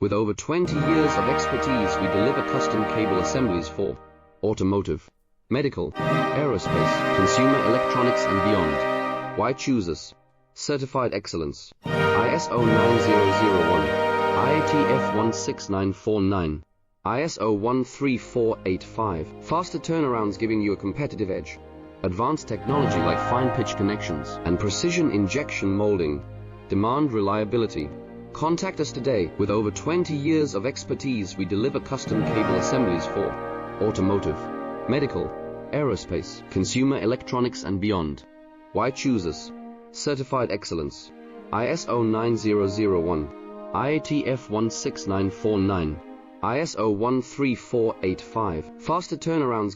With over 20 years of expertise, we deliver custom cable assemblies for automotive, medical, aerospace, consumer electronics and beyond. Why choose us? Certified excellence. ISO 9001, IATF 16949, ISO 13485. Faster turnarounds giving you a competitive edge. Advanced technology like fine pitch connections and precision injection molding. Demand reliability. Contact us today. With over 20 years of expertise, we deliver custom cable assemblies for automotive, medical, aerospace, consumer electronics and beyond. Why choose us? Certified excellence. ISO 9001, IATF 16949, ISO 13485. Faster turnarounds